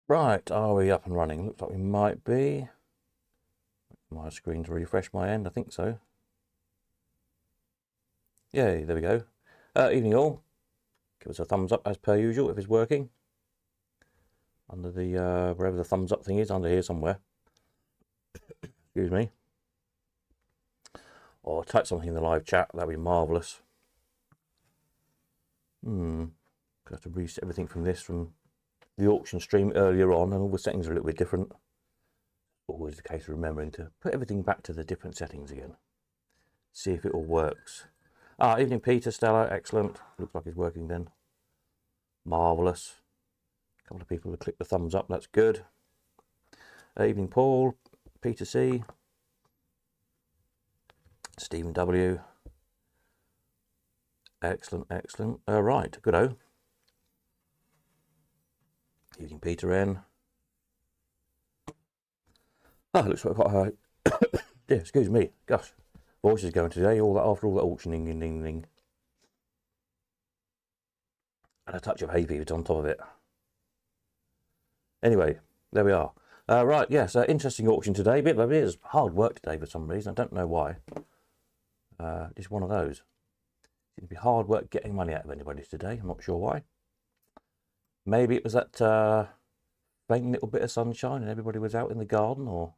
Right, are we up and running? Looks like we might be. My screen to refresh my end, I think so. Yay, there we go. Evening all. Give us a thumbs up as per usual if it's working. Under the, wherever the thumbs up thing is, under here somewhere. Excuse me. Or type something in the live chat, that'd be marvellous. Gonna have to reset everything from the auction stream earlier on, and all the settings are a little bit different. Always the case of remembering to put everything back to the different settings again. See if it all works. Evening Peter, Stella, excellent. Looks like it's working then. Marvellous. A couple of people have clicked the thumbs up, that's good. Evening Paul, Peter C. Stephen W. Excellent, excellent. Right, good-o. Evening Peter N. Looks like I've got yeah, excuse me, gosh. Voice is going today, all that after all that auctioning and ding ding. And a touch of hay fever on top of it. Anyway, there we are. Right, yes, interesting auction today. It is hard work today for some reason. I don't know why. Just one of those. It'd be hard work getting money out of anybody today. I'm not sure why. Maybe it was that faint little bit of sunshine and everybody was out in the garden, or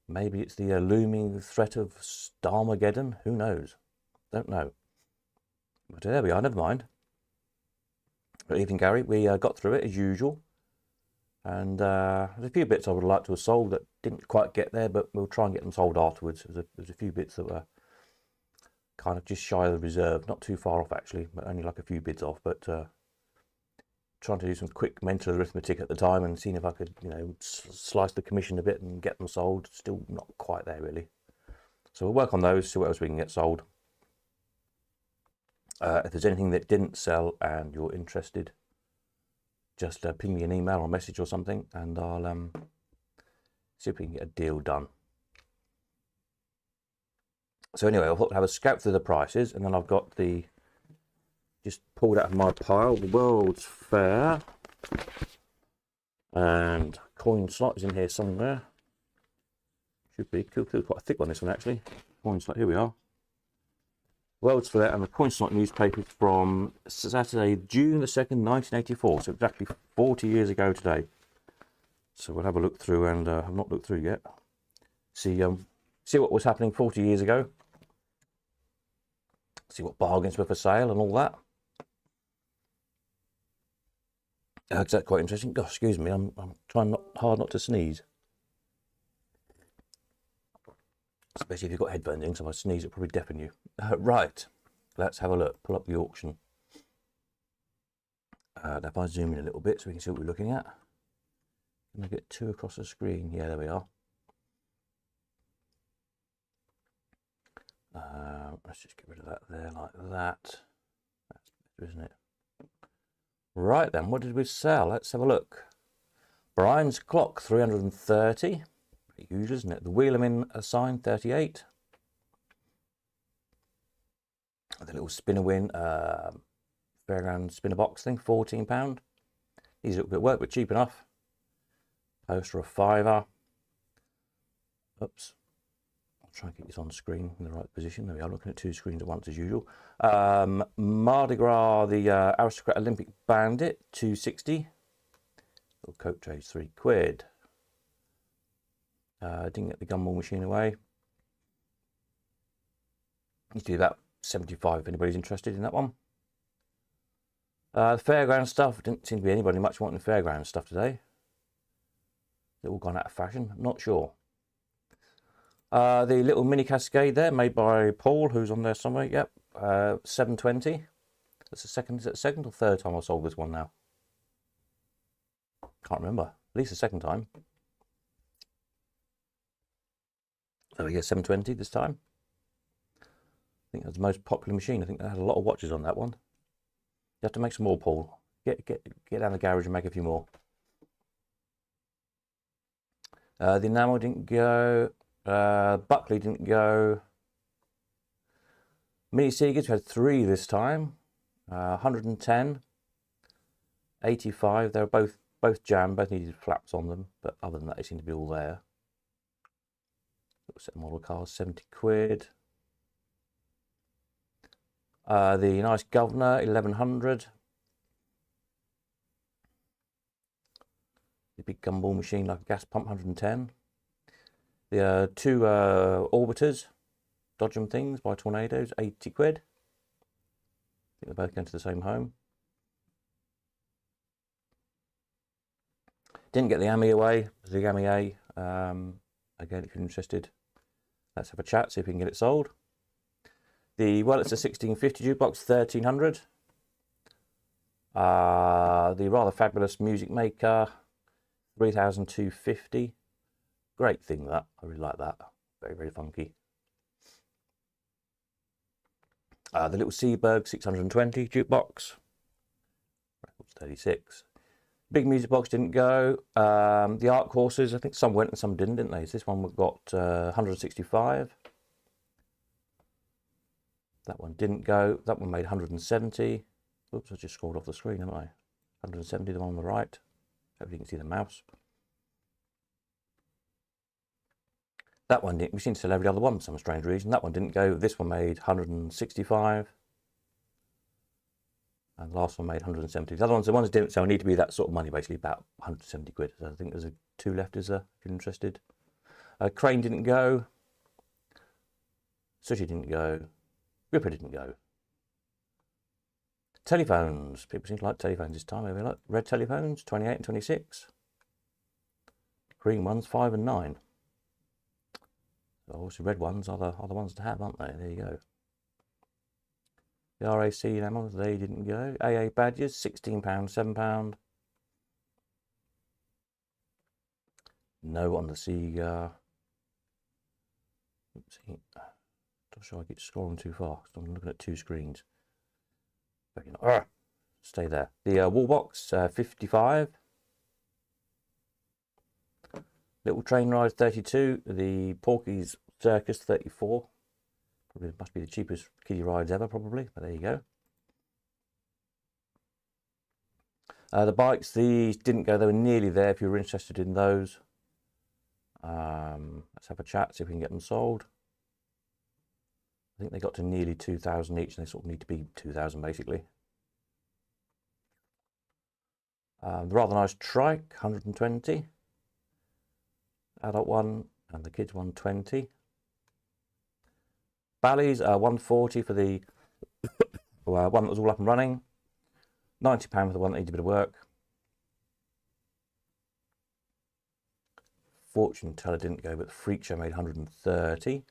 maybe it's the looming threat of Starmageddon. Who knows? Don't know. But there we are. Never mind. Good evening, Gary. We got through it as usual. And there's a few bits I would like to have sold that didn't quite get there, but we'll try and get them sold afterwards. There's a few bits that were kind of just shy of the reserve, not too far off actually, but only like a few bids off. But trying to do some quick mental arithmetic at the time and seeing if I could, you know, slice the commission a bit and get them sold. Still not quite there really. So we'll work on those, see what else we can get sold. If there's anything that didn't sell and you're interested, just ping me an email or a message or something, and I'll see if we can get a deal done. So anyway, I thought I'd have a scout through the prices, and then I've got the, just pulled out of my pile, the World's Fair, and coin slot is in here somewhere. Should be quite a thick one, this one actually. Coin slot, here we are. World's Fair and the coin slot newspaper from Saturday, June the 2nd, 1984. So exactly 40 years ago today. So we'll have a look through, and have not looked through yet. See what was happening 40 years ago. See what bargains were for sale and all that. That's quite interesting. Gosh, excuse me, I'm trying hard not to sneeze. Especially if you've got headphones in, so if I sneeze, it'll probably deafen you. Right, let's have a look. Pull up the auction. Now if I zoom in a little bit so we can see what we're looking at. Can I get two across the screen? Yeah, there we are. Let's just get rid of that there like that. That's better, isn't it? Right then, what did we sell? Let's have a look. Brian's clock, 330. Pretty usual, isn't it? The Wheelerman sign, 38. The little spinner win, Fairground spinner box thing, £14. Easy little bit of work, but cheap enough. Poster of £5. Oops. I'll try and get this on screen in the right position. There we are, looking at two screens at once as usual. Mardi Gras, the Aristocrat Olympic Bandit, 260. Little coat trays, £3. Didn't get the gumball machine away. Used to be about 75 if anybody's interested in that one. The fairground stuff, didn't seem to be anybody much wanting the fairground stuff today. They've all gone out of fashion, I'm not sure. The little mini cascade there, made by Paul, who's on there somewhere. Yep, 720. That's the second. Is it the second or third time I sold this one now? Can't remember. At least the second time. So we get 720 this time. I think that's the most popular machine. I think they had a lot of watches on that one. You have to make some more, Paul. Get down the garage and make a few more. The enamel didn't go. Buckley didn't go. Mini Seegers, we had 3 this time. 110, 85. They were both both jammed, both needed flaps on them, but other than that, they seem to be all there. Little set of model cars, 70 quid. The nice Governor, 1100. The big gumball machine like a gas pump, 110. The two orbiters, dodge them things by tornadoes, 80 quid. I think they're both going to the same home. Didn't get the AMI away, the AMI A. Again, if you're interested, let's have a chat, see if we can get it sold. The Wurlitzer 1650 jukebox, 1300. The rather fabulous Music Maker, 3250. Great thing that, I really like that. Very, very funky. The little Seaberg 620 jukebox, 36. Big music box didn't go. The Arc Horses, I think some went and some didn't they? So this one got 165. That one didn't go. That one made 170. Oops, I just scrolled off the screen, haven't I? 170, the one on the right. Hopefully you can see the mouse. That one didn't. We seem to sell every other one for some strange reason. That one didn't go. This one made 165. And the last one made 170. The other ones, the ones that didn't sell, need to be that sort of money, basically about 170 quid. So I think there's two left, is there, if you're interested. Crane didn't go. Sushi didn't go. Ripper didn't go. Telephones. People seem to like telephones this time. Maybe like red telephones, 28 and 26. Green ones, 5 and 9. So obviously red ones are the ones to have, aren't they? There you go. The RAC enamels, they didn't go. AA badges, £16, £7. No on the Sega. Oopsie. Not sure I get scrolling too fast. I'm looking at two screens. Stay there. The wall box, 55. Little Train Ride, 32. The Porky's Circus, 34. Probably must be the cheapest kiddie rides ever, probably, but there you go. The bikes, these didn't go. They were nearly there if you were interested in those. Let's have a chat, see if we can get them sold. I think they got to nearly 2,000 each, and they sort of need to be 2,000 basically. The rather nice trike, 120. Adult one, and the kids 120. Bally's, 140 for the one that was all up and running. £90 for the one that needed a bit of work. Fortune teller didn't go, but the Freak Show made 130.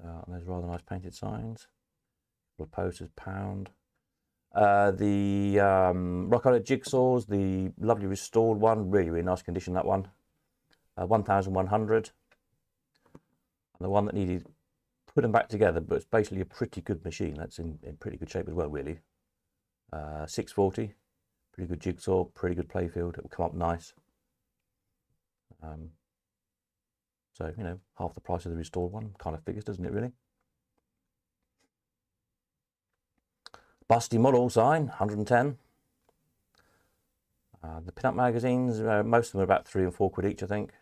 And there's rather nice painted signs. A couple of posters, £1. The Rock Island Jigsaws, the lovely restored one, really, really nice condition, that one. 1,100. And the one that needed put them back together, but it's basically a pretty good machine. That's in pretty good shape as well, really. 640, pretty good jigsaw, pretty good playfield. It will come up nice. So, you know, half the price of the restored one kind of figures, doesn't it, really? Busty model sign, 110. The pin-up magazines, most of them are about 3 and 4 quid each, I think.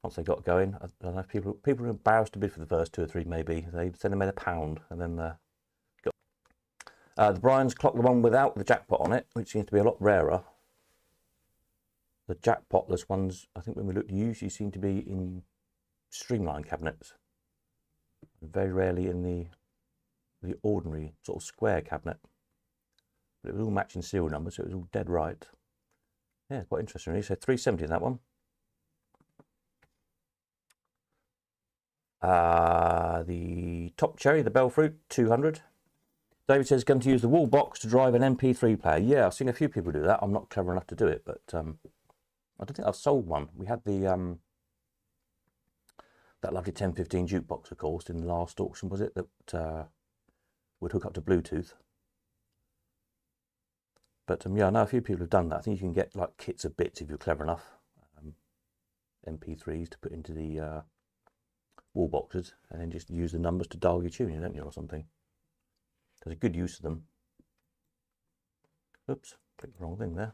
Once they got going, I don't know if people are embarrassed to bid for the first 2 or 3, maybe. They said they made £1, and then got. The Brian's clock, the one without the jackpot on it, which seems to be a lot rarer. The jackpotless ones, I think when we looked, usually seem to be in streamline cabinets. Very rarely in the ordinary sort of square cabinet. But it was all matching serial numbers, so it was all dead right. Yeah, quite interesting really. So 370 in that one. The Top Cherry, the Bell Fruit, 200. David says, going to use the wall box to drive an MP3 player. Yeah, I've seen a few people do that. I'm not clever enough to do it, but I don't think I've sold one. We had the that lovely 1015 jukebox, of course, in the last auction, was it, that would hook up to Bluetooth. But yeah, I know a few people have done that. I think you can get like kits of bits if you're clever enough. MP3s to put into the wall boxes, and then just use the numbers to dial your tuning, don't you, or something. There's a good use of them. Oops, clicked the wrong thing there.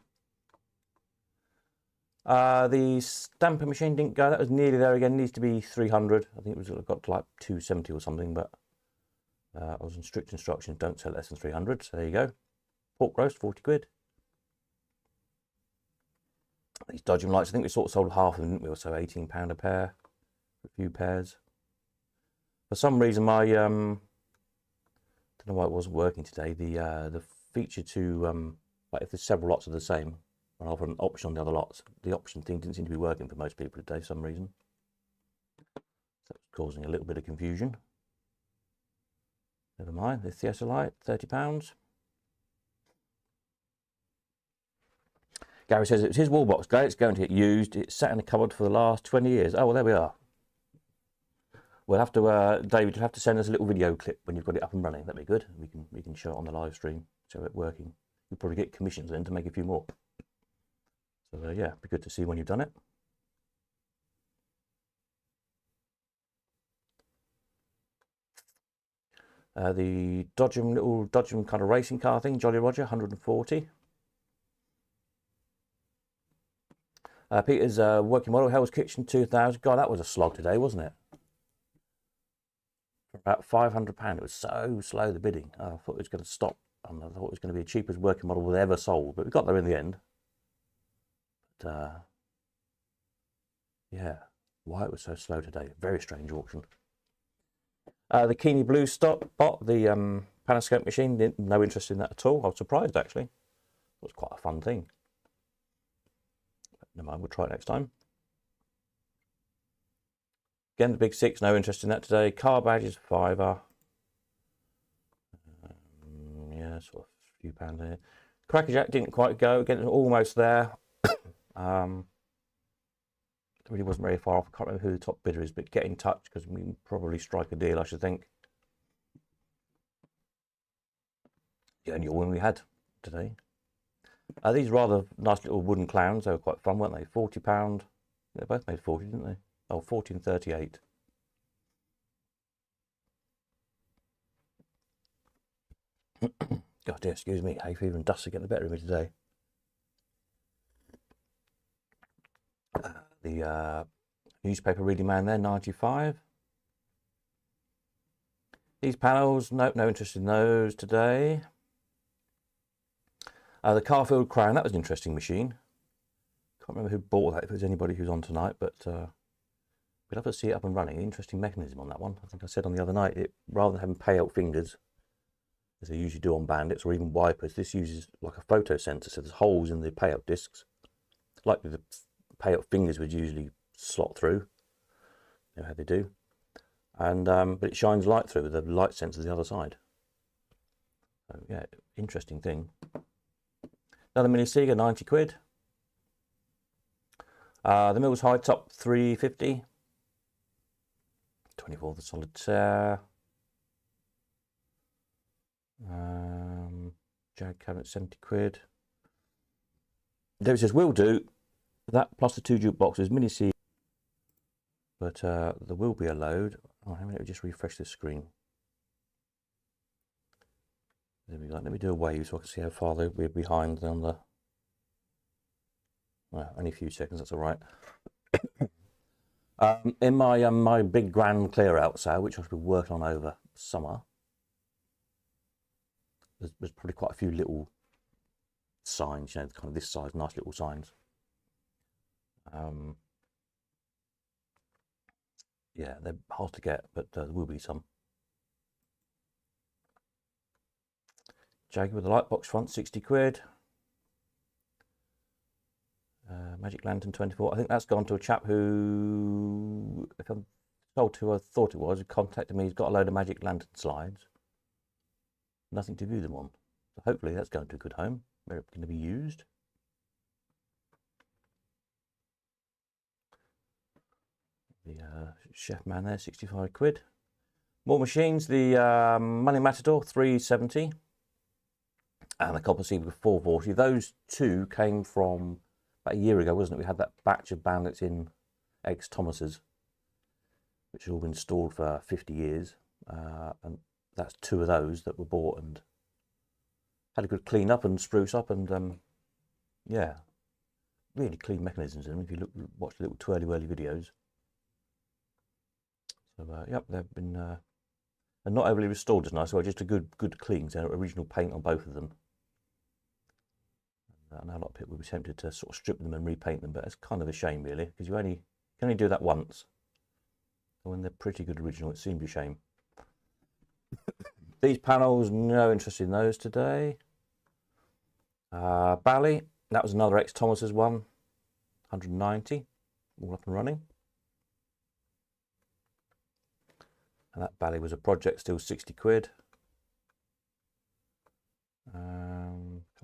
The stamping machine didn't go. That was nearly there again. Needs to be 300. I think it got to like 270 or something, but I was in strict instructions, don't sell less than 300. So there you go. Pork roast, 40 quid. These dodging lights, I think we sort of sold half of them, didn't we? So £18 a pair, a few pairs. For some reason, my don't know why it wasn't working today. The feature to like if there's several lots of the same, and I'll put an option on the other lots. The option thing didn't seem to be working for most people today for some reason. So it's causing a little bit of confusion. Never mind. The theodolite, £30. Gary says it's his wall box. It's going to get used. It's sat in the cupboard for the last 20 years. Oh well, there we are. We'll have to, David, you'll have to send us a little video clip when you've got it up and running. That'd be good. We can show it on the live stream, show it working. You'll probably get commissions then to make a few more. So yeah, it'd be good to see when you've done it. The little Dodgem kind of racing car thing, Jolly Roger, 140. Peter's working model, Hell's Kitchen, 2000. God, that was a slog today, wasn't it? For about £500. It was so slow, the bidding. I thought it was going to stop. And I thought it was going to be the cheapest working model we've ever sold, but we got there in the end. But yeah, why it was so slow today. Very strange auction. The Keeney Blue bot, the Panoscope machine, no interest in that at all. I was surprised actually. It was quite a fun thing. But never mind, we'll try it next time. Again, the Big Six, no interest in that today. Car badges, £5. Yeah, sort of a few pounds here. Crackerjack didn't quite go. Again, almost there. It really wasn't very far off. I can't remember who the top bidder is, but get in touch because we can probably strike a deal, I should think. The only win we had today. These rather nice little wooden clowns, they were quite fun, weren't they? £40. They both made 40, didn't they? Oh, 40 and 38. God dear, excuse me. Hay fever and dust are getting the better of me today. The newspaper reading man there, 95. These panels, nope, no interest in those today. The Carfield Crown, that was an interesting machine. Can't remember who bought that, if there's anybody who's on tonight, but we'd love to see it up and running. Interesting mechanism on that one. I think I said on the other night, rather than having payout fingers, as they usually do on bandits or even wipers, this uses like a photo sensor, so there's holes in the payout discs, like the payout fingers would usually slot through. You know how they do, and but it shines light through with the light sensor the other side. So yeah, interesting thing. Another mini Sega, 90 quid. The Mills High Top, 350. 24 the solitaire. Jag cabinet, 70 quid. David says, will do. That plus the 2 jukeboxes, mini C. But there will be a load. Oh, let me just refresh this screen. There we go. Let me do a wave so I can see how far we're behind on the. Well, only a few seconds, that's all right. In my my big grand clear out sale, which I've been working on over summer, there's probably quite a few little signs, you know, kind of this size, nice little signs. Yeah, they're hard to get, but there will be some. Jaguar with the light box front, 60 quid. Magic Lantern, 24. I think that's gone to a chap who, if I'm told who I thought it was, contacted me. He's got a load of Magic Lantern slides. Nothing to view them on. So hopefully that's going to a good home where it's going to be used. The chef man there, 65 quid. More machines. The Money Matador, 370. And the Copper Sea with 440. Those two came from about a year ago, wasn't it? We had that batch of bandits in Eggs Thomas's, which had all been stored for 50 years. And that's two of those that were bought and had a good clean up and spruce up, and yeah, really clean mechanisms in them. If you watch the little twirly whirly videos. So yep, they've been and not overly restored as nice. Well, just a good clean. So original paint on both of them. And now a lot of people will be tempted to sort of strip them and repaint them, but it's kind of a shame really, because you can only do that once. And when they're pretty good original, it seems a shame. These panels, no interest in those today. Bally, that was another ex Thomas's one, 190, all up and running. And that Bally was a project, still 60 quid.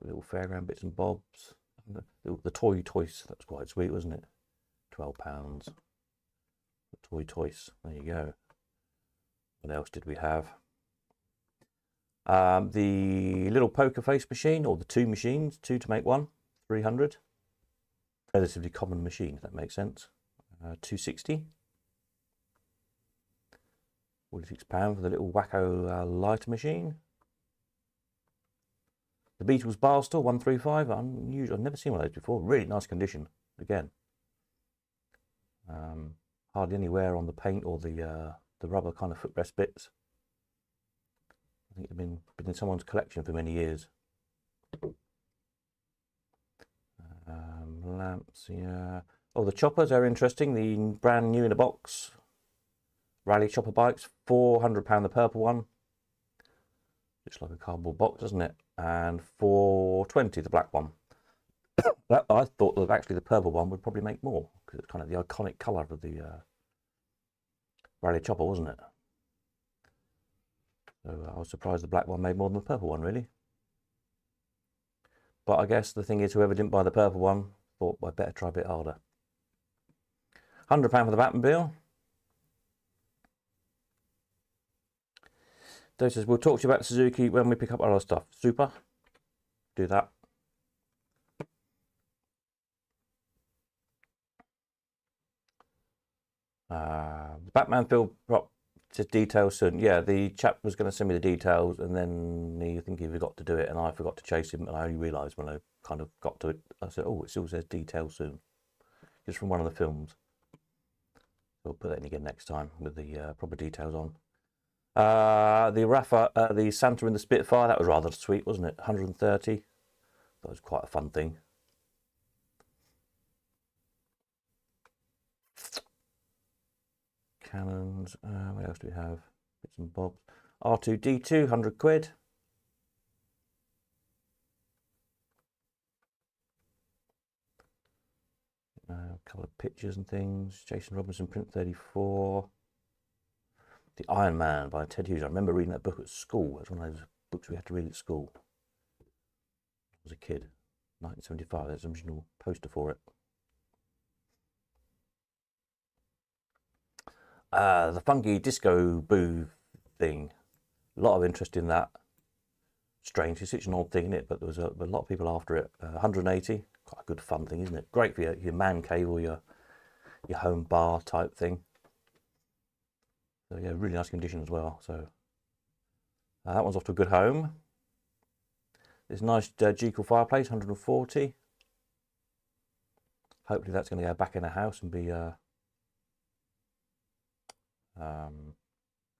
Little Fairground bits and bobs. The toy toys, that's quite sweet, wasn't it? £12. The toy toys, there you go. What else did we have? The little poker face machine, or the two machines, two to make one, 300. Relatively common machine, if that makes sense. 260. £46 for the little wacko lighter machine. The Beatles bar stool, 135. Unusual. I've never seen one of those before. Really nice condition. Again, hardly any wear on the paint or the rubber kind of footrest bits. I think it's been in someone's collection for many years. Lamps, yeah. Oh, the choppers are interesting. The brand new in a box rally chopper bikes, £400 the purple one. Looks like a cardboard box, doesn't it? And £420 the black one. I thought that actually the purple one would probably make more, because it's kind of the iconic colour of the rally chopper, wasn't it? So I was surprised the black one made more than the purple one, really. But I guess the thing is, whoever didn't buy the purple one thought, well, I'd better try a bit harder. £100 for the Batmobile. Dave says, we'll talk to you about Suzuki when we pick up our other stuff. Super. Do that. The Batman film prop says details soon. Yeah, the chap was going to send me the details, and then I think he forgot to do it, and I forgot to chase him, and I only realised when I kind of got to it. I said, oh, it still says details soon. Just from one of the films. We'll put that in again next time with the proper details on. The Santa in the Spitfire, that was rather sweet, wasn't it? 130. That was quite a fun thing. Cannons. What else do we have? Bits and bobs. R2D2, 100 quid. A couple of pictures and things. Jason Robinson, print 34. The Iron Man by Ted Hughes. I remember reading that book at school. That's one of those books we had to read at school. I was a kid. 1975. There's an original poster for it. The funky disco booth thing. A lot of interest in that. Strange. It's such an odd thing, isn't it? But there was a lot of people after it. 180. Quite a good fun thing, isn't it? Great for your man cave or your home bar type thing. So yeah, really nice condition as well. So that one's off to a good home. This nice Jekyll fireplace, 140. Hopefully that's going to go back in the house and be, you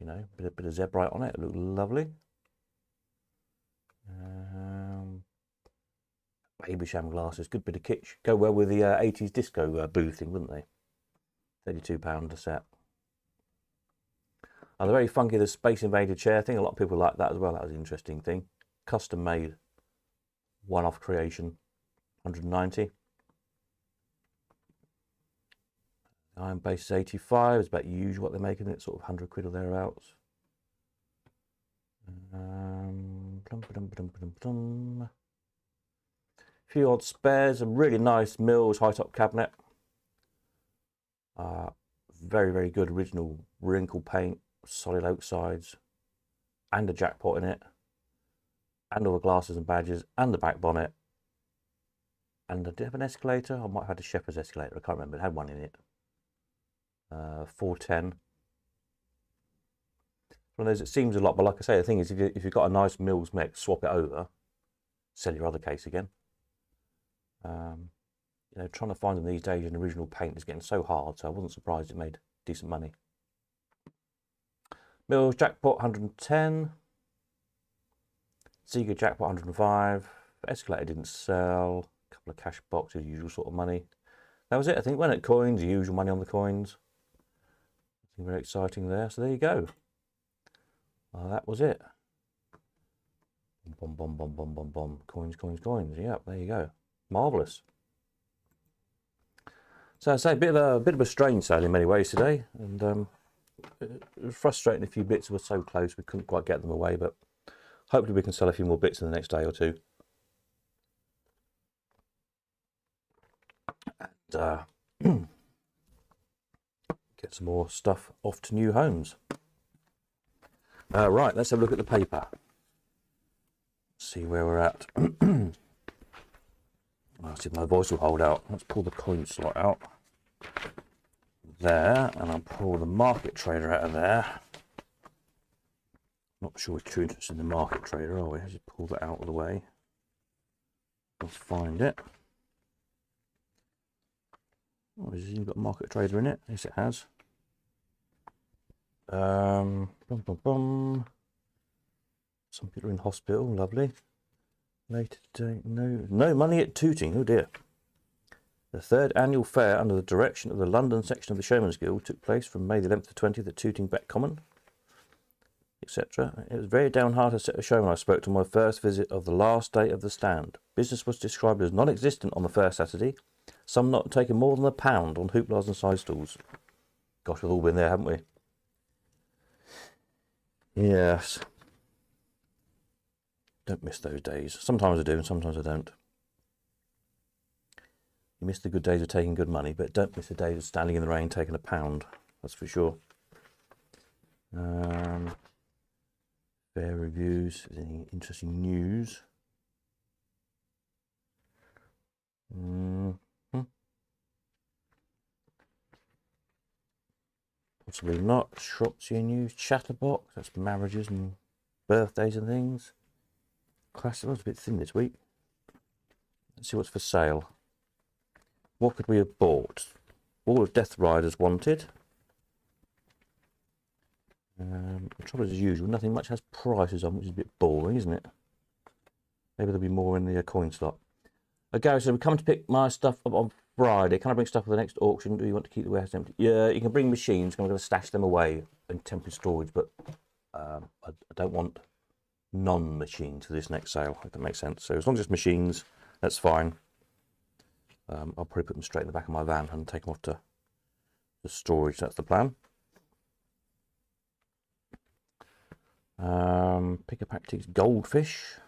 know, a bit of zebrite on it. It looks lovely. Babysham glasses, good bit of kitsch. Go well with the 80s disco booth thing, wouldn't they? £32 a set. They're very funky, the Space Invader chair thing. A lot of people like that as well. That was an interesting thing. Custom made, one-off creation, 190. Iron base is 85. It's about usual what they're making it, sort of 100 quid or thereabouts. Few odd spares. A really nice Mills high-top cabinet. Very, very good original wrinkle paint. Solid oak sides, and a jackpot in it, and all the glasses and badges, and the back bonnet, and did it have an escalator? I might have had a Shepherd's escalator, I can't remember. It had one in it. 410. One of those, it seems a lot, but like I say, the thing is, if you've got a nice Mills mech, swap it over, sell your other case again. You know, trying to find them these days in original paint is getting so hard, so I wasn't surprised it made decent money. Mills jackpot 110. Ziga jackpot 105. Escalator didn't sell. A couple of cash boxes, usual sort of money. That was it, I think. Went at coins, the usual money on the coins. Nothing very exciting there. So there you go. Well, that was it. Bom, bom, bom, bom, bom, bom. Coins, coins, coins. Yep, there you go. Marvellous. So I say a bit of a strange sale in many ways today, and it was frustrating. A few bits were so close we couldn't quite get them away, but hopefully we can sell a few more bits in the next day or two. And get some more stuff off to new homes. Right, let's have a look at the paper. See where we're at. I'll see if my voice will hold out. Let's pull the coin slot out there, and I'll pull the market trader out of there. Not sure we're too interested in the market trader, are we? Let's just pull that out of the way. Let's find it. Oh, has it even got a market trader in it? Yes, it has. Bum, bum, bum. Some people are in hospital, lovely. Later date, no money at Tooting, oh dear. The third annual fair under the direction of the London section of the Showman's Guild took place from May the 11th to 20th at Tooting Beck Common, etc. It was very downhearted set of showmen I spoke to on my first visit of the last day of the stand. Business was described as non-existent on the first Saturday, some not taking more than £1 on hooplas and side stalls. Gosh, we've all been there, haven't we? Yes. Don't miss those days. Sometimes I do and sometimes I don't. You miss the good days of taking good money, but don't miss the days of standing in the rain taking £1. That's for sure. Fair reviews. Any interesting news? Possibly not. Shropshire news. Chatterbox. That's marriages and birthdays and things. Classic was a bit thin this week. Let's see what's for sale. What could we have bought? All of Death Riders wanted. The trouble is, as usual, nothing much has prices on, which is a bit boring, isn't it? Maybe there'll be more in the coin slot. Gary said, we're coming to pick my stuff up on Friday. Can I bring stuff for the next auction? Do you want to keep the warehouse empty? Yeah, you can bring machines. I'm going to stash them away in temporary storage, but I don't want non-machines for this next sale, if that makes sense. So as long as it's machines, that's fine. I'll probably put them straight in the back of my van and take them off to the storage. That's the plan. Pick a pack takes goldfish.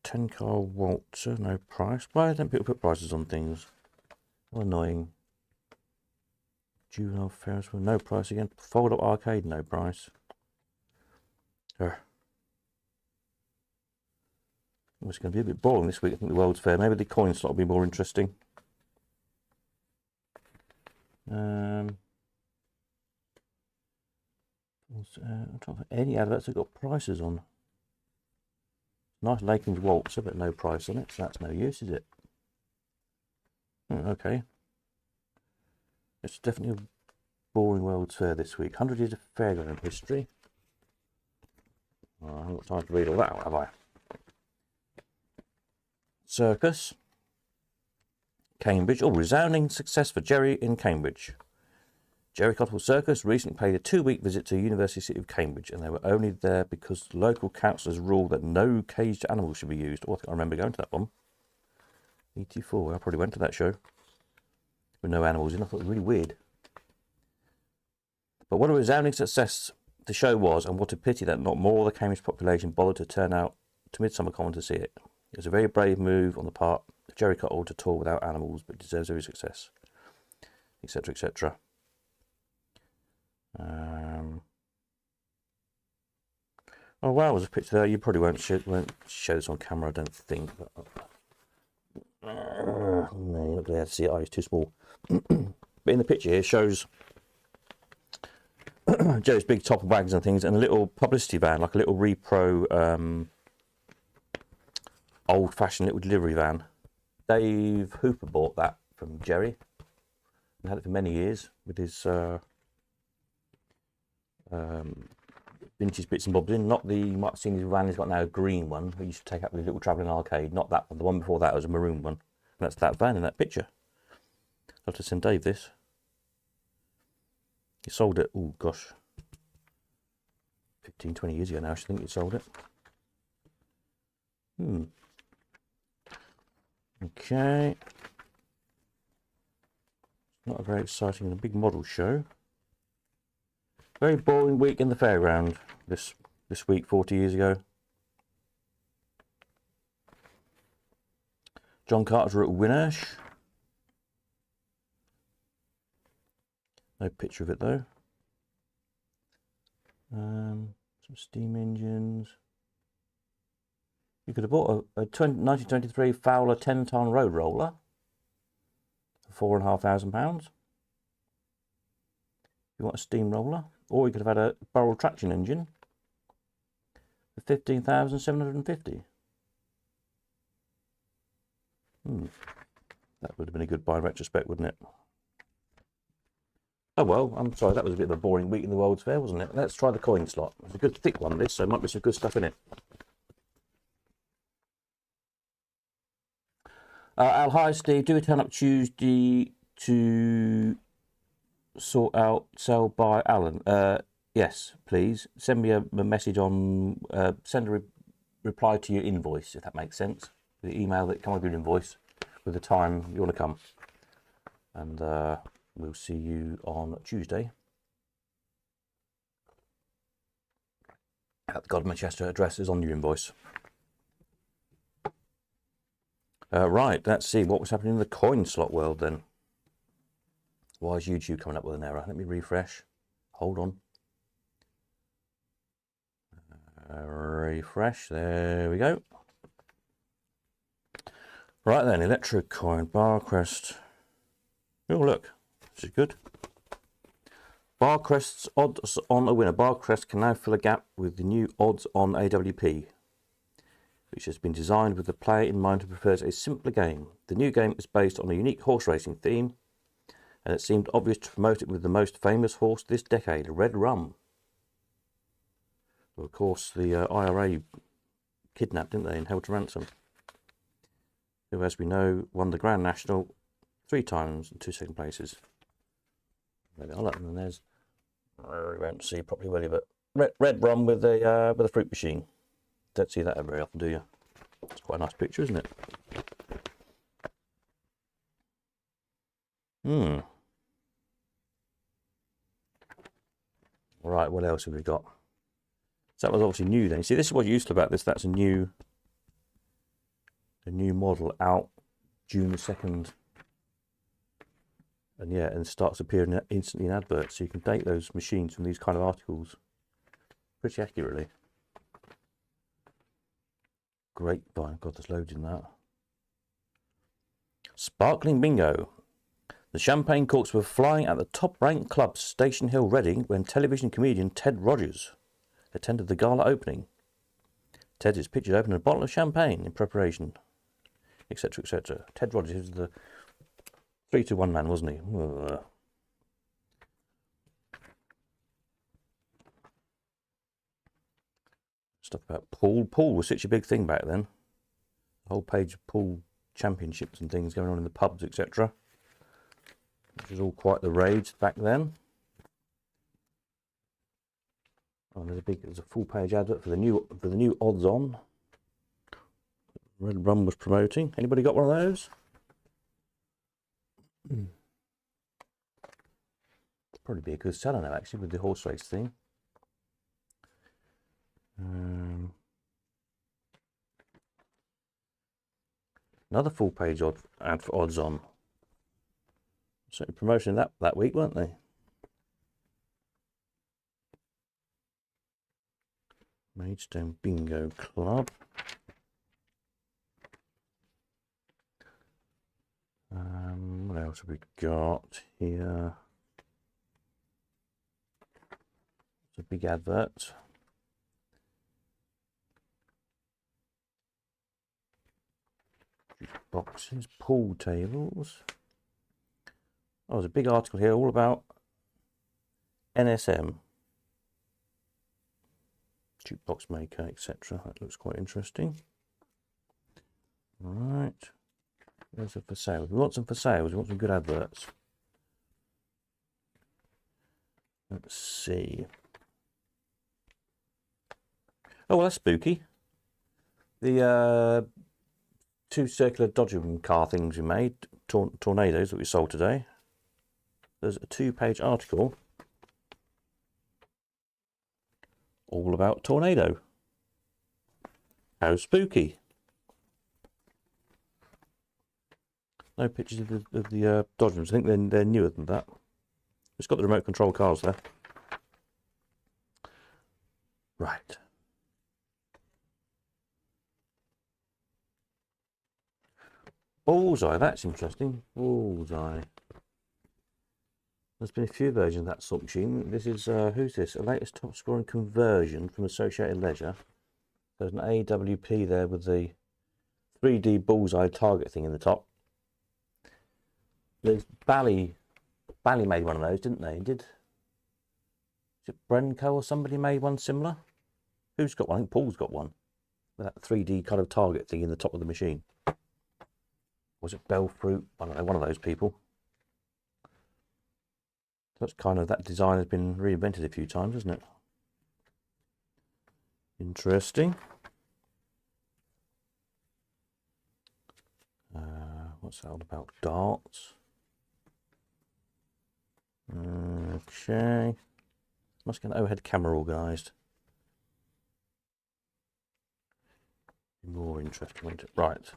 10-car waltzer, no price. Why don't people put prices on things? How annoying. Juvenile Ferris wheel, no price again. Fold up arcade, no price. It's going to be a bit boring this week, I think, the World's Fair. Maybe the coin slot will be more interesting. I'm trying to find any adverts that got prices on. Nice Laken's waltzer, but no price on it, so that's no use, is it? Okay. It's definitely a boring World's Fair this week. 100 years of fairground history. Oh, I haven't got time to read all that out, have I? Circus. Cambridge. Oh, resounding success for Jerry in Cambridge. Jerry Cottle Circus recently paid a 2-week visit to the University City of Cambridge, and they were only there because the local councillors ruled that no caged animals should be used. Oh, I think I remember going to that one. 84, I probably went to that show with no animals in. I thought it was really weird. But what a resounding success the show was, and what a pity that not more of the Cambridge population bothered to turn out to Midsummer Common to see it. It was a very brave move on the part of Jerry Cottle to tour without animals, but deserves every success, etc., etc. Oh wow, there's a picture there. You probably won't show this on camera, I don't think. But, no, you're not going to see it. Oh, it's too small. But in the picture here, it shows Jerry's big topper bags and things, and a little publicity van, like a little repro old-fashioned little delivery van. Dave Hooper bought that from Jerry and had it for many years with his vintage bits and bobs in. Not the, you might have seen his van, he's got now a green one we used to take up with a little travelling arcade. Not that one, the one before that was a maroon one. And that's that van in that picture. I'll have to send Dave this. He sold it, oh gosh, 15, 20 years ago now, I think he sold it. Okay. Not a very exciting and a big model show. Very boring week in the fairground this week 40 years ago. John Carter's at Winnersh. No picture of it though. Some steam engines. You could have bought a 1923 Fowler 10-ton road roller for £4,500. If you want a steam roller, or you could have had a barrel traction engine for £15,750. That would have been a good buy in retrospect, wouldn't it? Oh well, I'm sorry, that was a bit of a boring week in the World's Fair, wasn't it? Let's try the coin slot. It's a good thick one, this, so might be some good stuff in it. Al, hi Steve, do we turn up Tuesday to sort out sell by Alan? Yes, please. Send me a message on, send a reply to your invoice, if that makes sense. The email that comes with your invoice with the time you want to come. And we'll see you on Tuesday at the Godmanchester address is on your invoice. Right, let's see what was happening in the coin slot world then. Why is YouTube coming up with an error? Let me refresh. Hold on. Refresh. There we go. Right then, electric coin, Barcrest. Oh look, this is good. Barcrest's odds on a winner. Barcrest can now fill a gap with the new odds on AWP, which has been designed with the player in mind who prefers a simpler game. The new game is based on a unique horse racing theme, and it seemed obvious to promote it with the most famous horse this decade, Red Rum. Well, of course, the IRA kidnapped, didn't they, and held to ransom. Who, as we know, won the Grand National 3 times in 2 second places. Maybe I'll let them, and there's, we won't see properly, will you, but red Rum with a fruit machine. Don't see that very often, do you? It's quite a nice picture, isn't it? Right, what else have we got? So that was obviously new then. You see, this is what you used to about this. That's a new model out June the 2nd. And yeah, and starts appearing instantly in adverts. So you can date those machines from these kind of articles pretty accurately. Grapevine, God, there's loads in that. Sparkling Bingo. The champagne corks were flying at the top-ranked club Station Hill, Reading, when television comedian Ted Rogers attended the gala opening. Ted is pictured opening a bottle of champagne in preparation, etc., etc. Ted Rogers was the 3-to-1 man, wasn't he? Stuff about pool. Pool was such a big thing back then. A whole page of pool championships and things going on in the pubs, etc. Which was all quite the rage back then. Oh, there's a full page advert for the new odds on. Red Rum was promoting. Anybody got one of those? Probably be a good seller now, actually, with the horse race thing. Another full page ad for odds on. So promotion that week, weren't they? Maidstone Bingo Club. What else have we got here? It's a big advert. Boxes, pool tables. Oh, there's a big article here all about NSM. Jukebox maker, etc. That looks quite interesting. Right. There's a for sale. We want some for sales. We want some good adverts. Let's see. Oh, well, that's spooky. The two circular dodging car things we made, tornadoes that we sold today. There's a 2-page article all about tornado. How spooky. No pictures of the Dodgers. I think they're newer than that. It's got the remote control cars there. Right. Bullseye, that's interesting. Bullseye. There's been a few versions of that slot machine. This is, who's this? A latest top scoring conversion from Associated Leisure. There's an AWP there with the 3D bullseye target thing in the top. There's Bally made one of those, didn't they? Is it Brenco or somebody made one similar? Who's got one? I think Paul's got one. With that 3D kind of target thing in the top of the machine. Was it Belfruit? I don't know, one of those people. That's kind of, that design has been reinvented a few times, hasn't it? Interesting. What's that all about? Darts. Okay. Must get an overhead camera organised. More interesting, won't it? Right.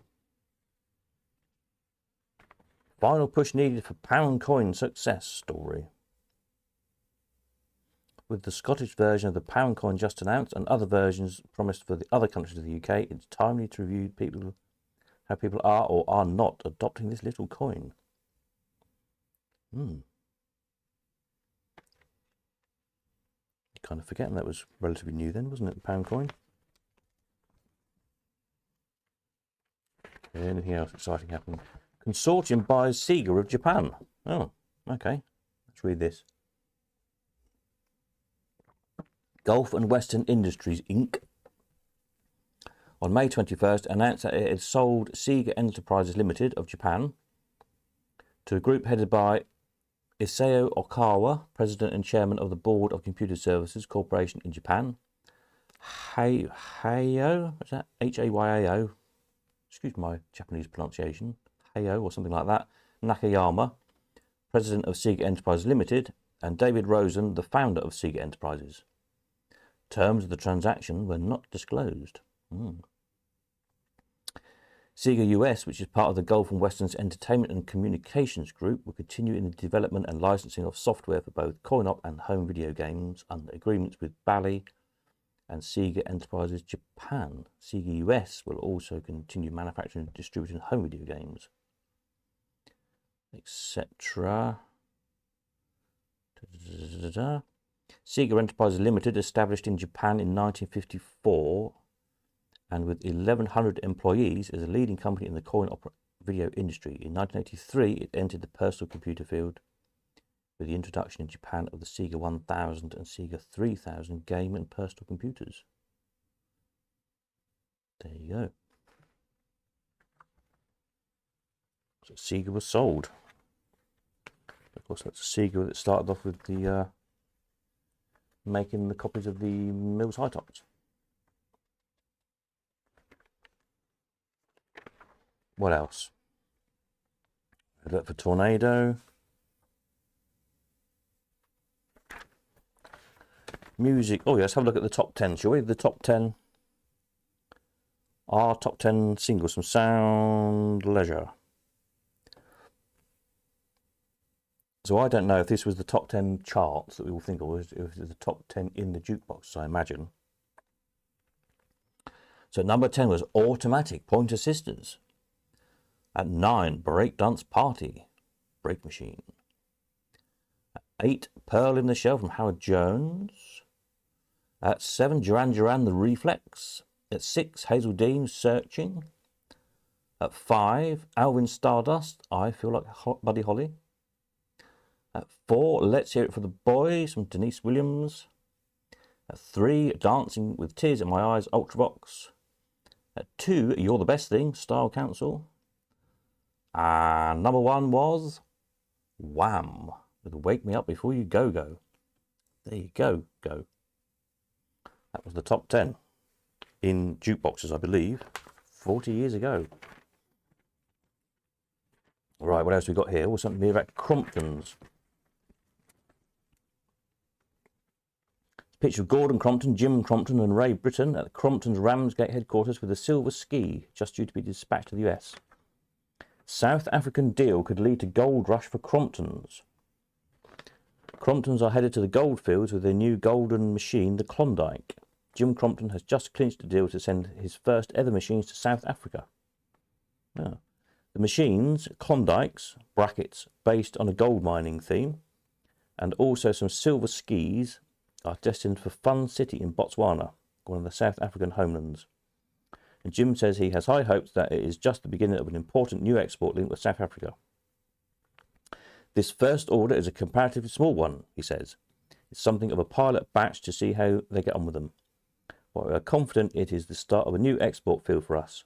Final push needed for pound coin success story. With the Scottish version of the pound coin just announced and other versions promised for the other countries of the UK, it's timely to review how people are or are not adopting this little coin. Kind of forgetting that was relatively new then, wasn't it, the pound coin? Anything else exciting happening? Consortium buys Sega of Japan. Oh, okay. Let's read this. Gulf and Western Industries Inc. on May 21st announced that it had sold Sega Enterprises Limited of Japan to a group headed by Isao Okawa, President and Chairman of the Board of Computer Services Corporation in Japan. Hayao, is that Hayao? Excuse my Japanese pronunciation. Hayao or something like that. Nakayama, President of Sega Enterprises Limited, and David Rosen, the founder of Sega Enterprises. Terms of the transaction were not disclosed. Sega US, which is part of the Gulf and Western's Entertainment and Communications Group, will continue in the development and licensing of software for both coin-op and home video games under agreements with Bally and Sega Enterprises Japan. Sega US will also continue manufacturing and distributing home video games, etc. Sega Enterprises Limited, established in Japan in 1954 and with 1,100 employees, is a leading company in the coin-op video industry. In 1983, it entered the personal computer field with the introduction in Japan of the Sega 1000 and Sega 3000 game and personal computers. There you go. So Sega was sold. Of course, that's Sega that started off with the making the copies of the Mills High Tops. What else? Look for Tornado. Music. Oh, yeah, let's have a look at the top 10, shall we? The top 10. Our top 10 singles from Sound Leisure. So I don't know if this was the top 10 charts that we all think of, or if it was the top 10 in the jukebox, I imagine. So number 10 was Automatic Pointer Sisters. At 9, Breakdance Party, Break Machine. At 8, Pearl in the Shell from Howard Jones. At 7, Duran Duran the Reflex. At 6, Hazel Dean Searching. At 5, Alvin Stardust, I Feel Like Buddy Holly. At 4, Let's Hear It for the Boys from Denise Williams. At 3, Dancing with Tears in My Eyes, Ultravox. At 2, You're the Best Thing, Style Council. And number 1 was Wham! With Wake Me Up Before You Go Go. There you go, go. That was the top 10 in jukeboxes, I believe, 40 years ago. Right, what else we got here? Well, something here about Cromptons. Picture of Gordon Crompton, Jim Crompton and Ray Britton at the Crompton's Ramsgate headquarters with a silver ski just due to be dispatched to the US. South African deal could lead to gold rush for Cromptons. Cromptons are headed to the goldfields with their new golden machine, the Klondike. Jim Crompton has just clinched a deal to send his first ever machines to South Africa. Yeah. The machines, Klondikes, brackets, based on a gold mining theme, and also some silver skis, are destined for Fun City in Botswana, one of the South African homelands. And Jim says he has high hopes that it is just the beginning of an important new export link with South Africa. This first order is a comparatively small one, he says. It's something of a pilot batch to see how they get on with them. But we are confident it is the start of a new export field for us.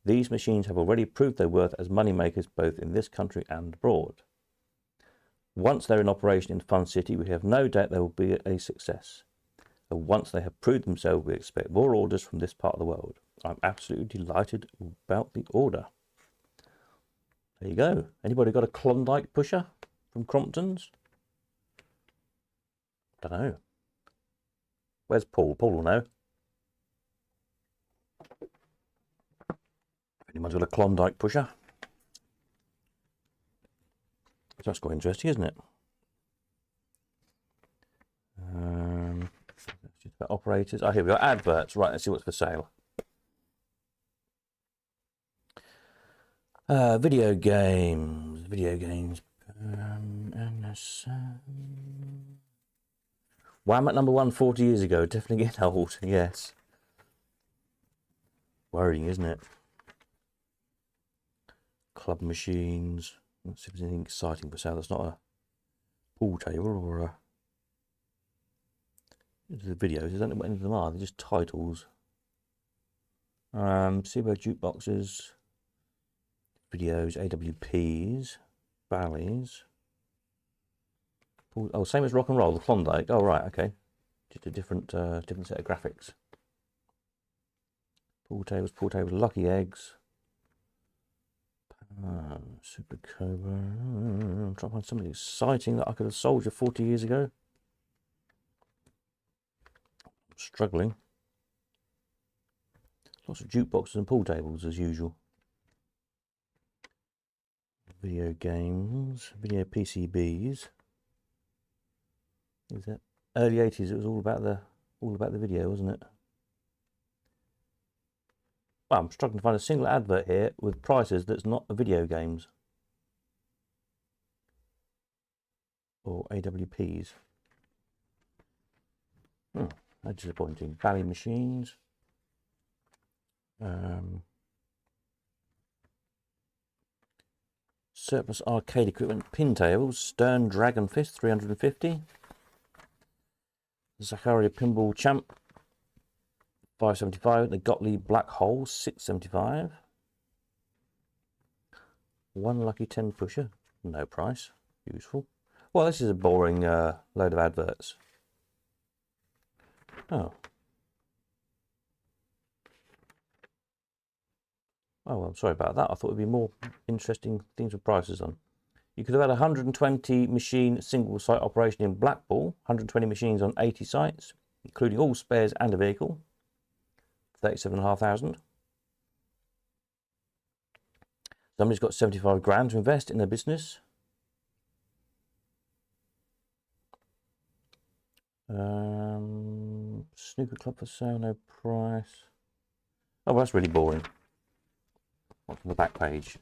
These machines have already proved their worth as money makers both in this country and abroad. Once they're in operation in Fun City, we have no doubt they will be a success. And once they have proved themselves, we expect more orders from this part of the world. I'm absolutely delighted about the order. There you go. Anybody got a Klondike pusher from Cromptons? Don't know. Where's Paul? Paul will know. Anyone's got a Klondike pusher? That's quite interesting, isn't it? Just about operators. Oh, here we go. Adverts. Right, let's see what's for sale. Video games. Video games. Wham at number 1 40 years ago. Definitely getting old. Yes. Worrying, isn't it? Club machines. Let's see if there's anything exciting for sale. That's not a pool table or a... The videos. I don't know what any of them are. They're just titles. CBO jukeboxes. Videos. AWPs. Ballys. Oh, same as rock and roll. The Klondike. Oh, right. Okay. Just a different set of graphics. Pool tables. Lucky eggs. Super Cobra. I'm trying to find something exciting that I could have sold you 40 years ago. I'm struggling. Lots of jukeboxes and pool tables as usual. Video games, video PCBs. Is that early 80s? It was all about the video, wasn't it? Well, I'm struggling to find a single advert here with prices that's not video games or AWPs. That's disappointing. Bally machines. Surplus arcade equipment. Pintails. Stern Dragon Fist 350. Zakaria Pinball Champ 575. The Gottlieb Black Hole 675. One Lucky 10 pusher, no price, useful. Well, this is a boring load of adverts. Oh, well, I'm sorry about that. I thought it'd be more interesting things with prices on. You could have had a 120 machine single site operation in Blackpool, 120 machines on 80 sites, including all spares and a vehicle. 37,500. Somebody's got 75 grand to invest in their business. Snooker club for sale, no price. Oh, well, that's really boring. What's on the back page?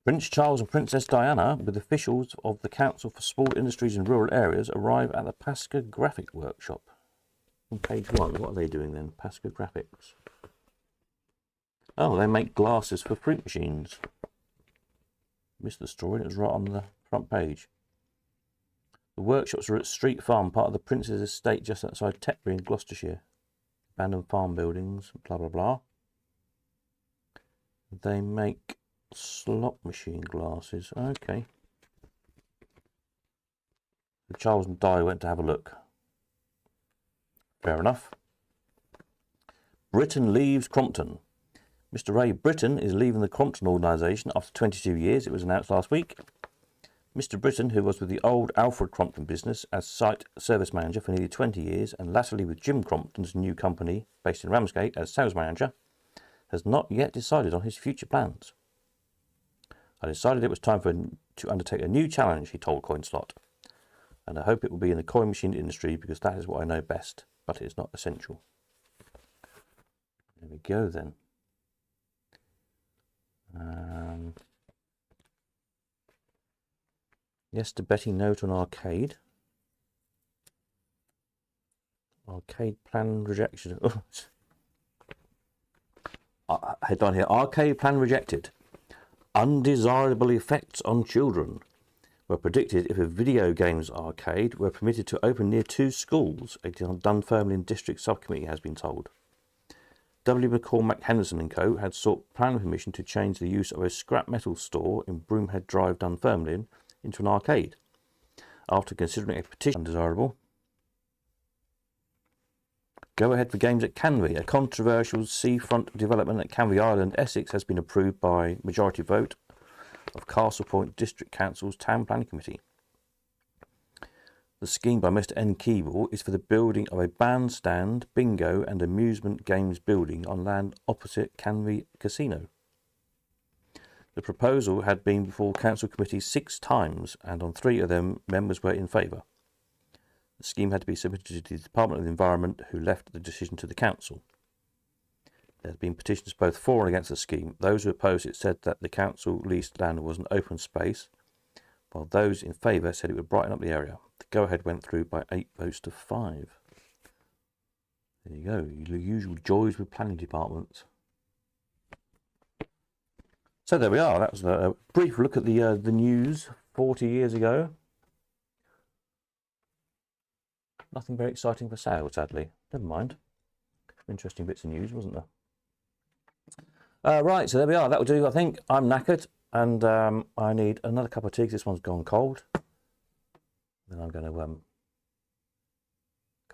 Prince Charles and Princess Diana, with officials of the Council for Small Industries in Rural Areas, arrive at the Pasca Graphic Workshop. On page 1, what are they doing then? Pasca Graphics. Oh, they make glasses for print machines. Missed the story, it was right on the front page. The workshops are at Street Farm, part of the Prince's estate just outside Tetbury in Gloucestershire. Abandoned farm buildings, blah blah blah. They make slot machine glasses. Okay. Charles and Di went to have a look. Fair enough. Britton leaves Crompton. Mr. Ray Britton is leaving the Crompton organisation after 22 years. It was announced last week. Mr. Britton, who was with the old Alfred Crompton business as site service manager for nearly 20 years and latterly with Jim Crompton's new company based in Ramsgate as sales manager, has not yet decided on his future plans. I decided it was time to undertake a new challenge, he told CoinSlot, and I hope it will be in the coin machine industry because that is what I know best, but it is not essential. There we go then. Yes to Betty, no to an arcade. Arcade plan rejection. Head on here. Arcade plan rejected. Undesirable effects on children were predicted if a video games arcade were permitted to open near 2 schools, a Dunfermline District Subcommittee has been told. W. McCormack Henderson and Co. had sought planning permission to change the use of a scrap metal store in Broomhead Drive, Dunfermline, into an arcade. After considering a petition undesirable, go ahead for games at Canvey. A controversial seafront development at Canvey Island, Essex, has been approved by majority vote of Castle Point District Council's Town Planning Committee. The scheme by Mr. N. Keeble is for the building of a bandstand, bingo and amusement games building on land opposite Canvey Casino. The proposal had been before Council Committee 6 times, and on 3 of them members were in favour. The scheme had to be submitted to the Department of the Environment, who left the decision to the Council. There have been petitions both for and against the scheme. Those who opposed it said that the Council leased land was an open space, while those in favour said it would brighten up the area. The go-ahead went through by 8 votes to 5. There you go, your usual joys with planning departments. So there we are. That was a brief look at the news 40 years ago. Nothing very exciting for sale, sadly. Never mind. Interesting bits of news, wasn't there? Right, so there we are. That will do, I think. I'm knackered, and I need another cup of tea because this one's gone cold. Then I'm going to go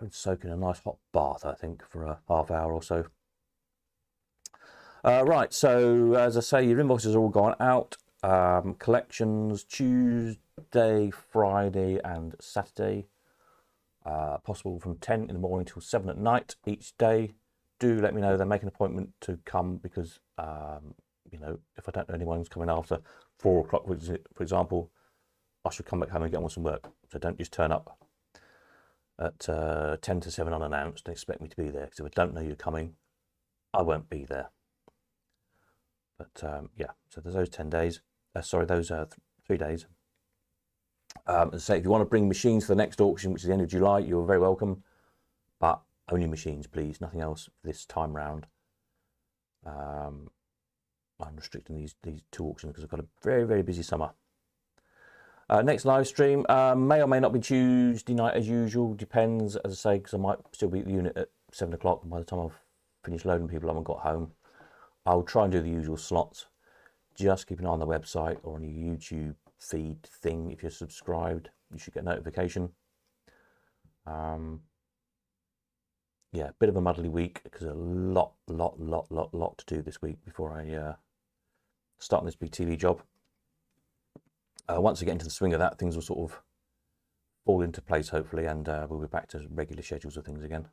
and soak in a nice hot bath, I think, for a half hour or so. Right, so as I say, your invoices are all gone out. Collections Tuesday, Friday and Saturday. Possible from 10 in the morning till 7 at night each day. Do let me know, then make an appointment to come because, you know, if I don't know anyone's coming after 4 o'clock, for example, I should come back home and get on with some work. So don't just turn up at 10 to 7 unannounced and expect me to be there, because if I don't know you're coming, I won't be there. But yeah, so there's those 10 days. Sorry, those 3 days. As I say, if you want to bring machines for the next auction, which is the end of July, you're very welcome. But only machines, please. Nothing else this time round. I'm restricting these 2 auctions because I've got a very, very busy summer. Next live stream may or may not be Tuesday night as usual. Depends, as I say, because I might still be at the unit at 7 o'clock. And by the time I've finished loading people, I haven't got home. I'll try and do the usual slots. Just keep an eye on the website or on your YouTube feed thing. If you're subscribed, you should get a notification. Yeah, bit of a muddly week because a lot to do this week before I start on this big TV job. Once I get into the swing of that, things will sort of fall into place, hopefully, and we'll be back to regular schedules of things again.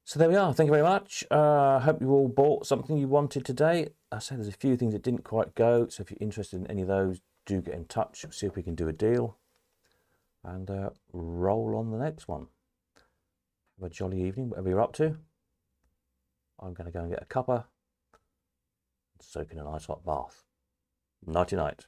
So there we are. Thank you very much. Hope you all bought something you wanted today. I say there's a few things that didn't quite go, so if you're interested in any of those, do get in touch. See if we can do a deal, and roll on the next one. Have a jolly evening, whatever you're up to. I'm going to go and get a cuppa, soak in a nice hot bath. Nighty night.